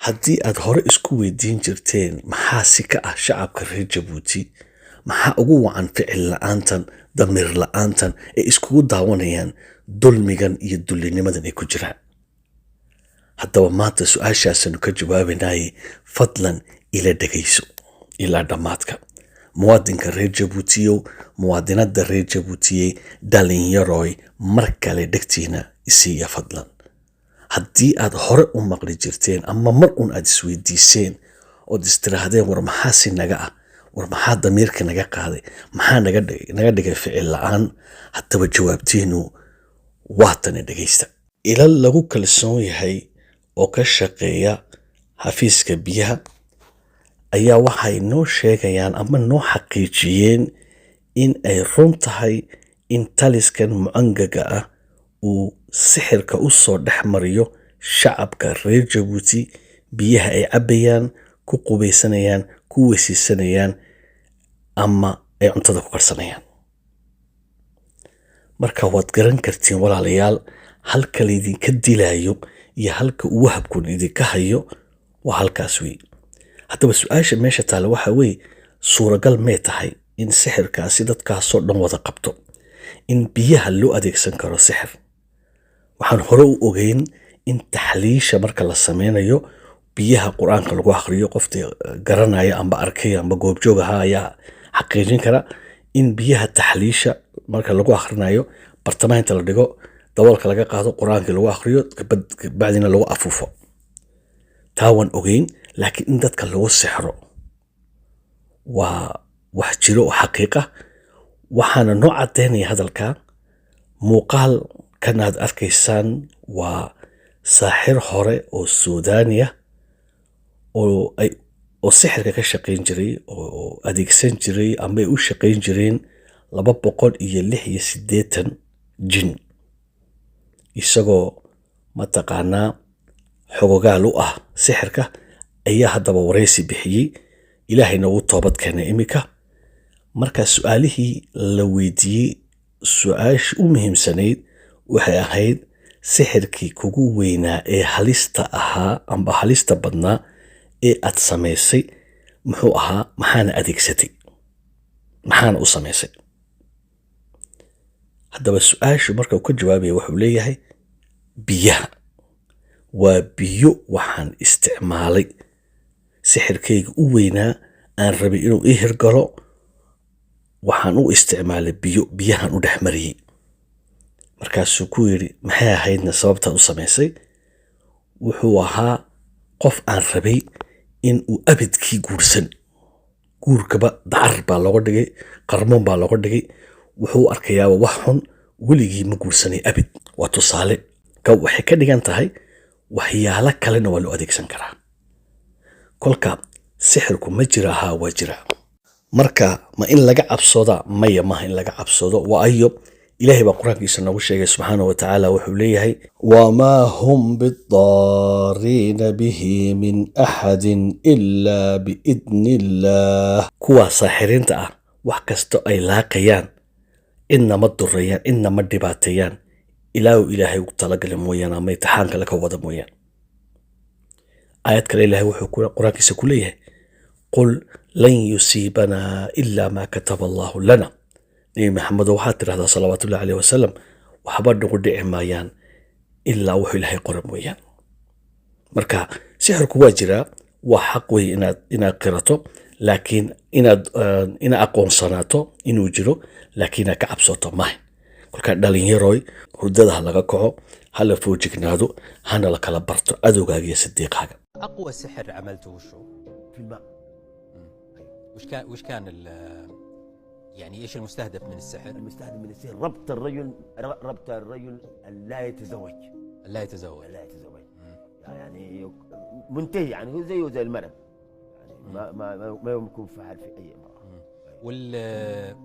haddii aad hore isku weydiin jirteen maxaa si ka ah shacabka reer Jabuuti, maxaa ugu wacan ficil la'aantan, damiir la'aantan ee iskugu daawanayaan dulmigan iyo dullinimadan ay ku jiraan. haddaba maanta su-aashaasanu ka jawaabanayay, fadlan ila dhegayso ilaa dhammaadka. muwaadinka reer Jabuutiyow, muwaadinada reer Jabuutiyey, dhalinyaroy, mar kale dhegtiina isiiya fadlan. haddii aad hore u maqli jirteen ama mar un aad isweydiiseen ood istirahdeen war maxaa si naga ah, war maxaa damiirka naga qaaday, maxaa naga dhigay ficil la'aan, haddaba jawaabtiinu waatana dhegaysta. ilal lagu kalsoon yahay oo ka shaqeeya xafiiska biyaha ayaa waxay noo sheegayaan ama noo xaqiijiyeen in ay run tahay in taliskan mucangaga ah uu sixirka u soo dhex mariyo shacabka reer Jabuuti, biyaha ay cabbayaan, ku qubaysanayaan, ku weysiisanayaan ama ay cuntada ku karsanayaan. marka waad garan kartiin walaalayaal, halka laydinka dilaayo iyo halka uu wahabkun idinka hayo waa halkaas wey. haddaba su-aasha meesha taale waxa weeye, suuragal may tahay in sixirkaasi dadkaasoo dhan wada qabto, in biyaha loo adeegsan karo sixir? waxaan hore u ogeyn in taxliisha marka la sameynayo biyaha qur-aanka lagu akhriyo, qoftii garanaya amba arkaya amba goobjoog ahaa ayaa xaqiijin kara in biyaha taxliisha marka lagu akhrinayo bartamaha inta la dhigo, daboolka laga qaado, qur-aankii lagu akhriyo, bacdina lagu afuufo. taa waan ogeyn, laakiin in dadka lagu sixro waa wax jiro oo xaqiiqa. waxaana noo caddaynaya hadalka muuqaal kan aad arkaysaan waa saaxir hore oo Suudaaniya oo sixirka ka shaqayn jiray, oo adeegsan jiray ama ay u shaqayn jireen 286 jin, isagoo mataqaanaa xogogaal u ah sixirka ayaa haddaba waraysi bixiyey. ilaahayna wuu toobad keenay imika. markaa su-aalihii la weydiiyey, su-aasha u muhiimsanayd waxay ahayd, sixirkii kugu weynaa ee halista ahaa amba halista badnaa ee aad samaysay muxuu ahaa, maxaana adeegsatay, maxaana u samaysay? haddaba su-aashu marka uu ka jawaabaya wuxuu leeyahay, biyaha waa biyo waxaan isticmaalay, sixirkayga u weynaa aan rabay inuu ii hirgalo, waxaan u isticmaalay biyahan u dhex mariyey. markaasuu ku yidhi, maxay ahaydna sababtaad u samaysay? wuxuu ahaa qof aan rabay in uu abidkii guursan, guurkaba dacar baa looga dhigay, qarmoon baa looga dhigay, wuxuu arkayaaba wax xun, weligii ma guursanay abid. waa tusaale. waxay ka dhigan tahay waxyaalo kalena waa loo adeegsan karaa. kolka sixirku ma jira? haa, waa jira. marka ma in laga cabsooda? maya, maaha in laga cabsoodo. waayo ilaahay baa qur-aankiisa noogu sheegay subxaanahu watacaala, wuxuu leeyahay, wamaa hum bidaariina bihi min axadin ilaa biidni illaah. kuwaa saaxiriinta ah wax kasto ay laaqayaan, inama durayaan, inama dhibaateeyaan, ilaa uu ilaahay ugu talagalay mooyaan ama imtixaan kale ka wada mooyaan. aayad kale ilaahay wuxuu qur-aankiisa ku leeyahay, qul lan yusiibanaa ilaa maa kataba allaahu lana. nebi maxamedo waxaad tidhahdaa salawaatullahi caleyh wasalam, waxba nagu dhici maayaan ilaa wuxuu ilaahay qora mooyaan. marka sixirku waa jiraa, waa xaq wey inaad qirato, laakiin inaad aqoonsanaato inuu jiro, laakiin inaad ka cabsoto maaha. kolkaa dhalinyaroy, hurdada ha laga kaco, ha la foojignaado, hana la kala barto adowgaaga iyo sadiiqaaga. أقوى سحر عملته وشو؟ في الماء. وش كان يعني إيش المستهدف من السحر؟ المستهدف من السحر ربط الرجل لا يتزوج. لا يتزوج. لا يتزوج. يعني منتهي، يعني هو زيه زي المرض، يعني ما يمكن فعل في أي امرأة.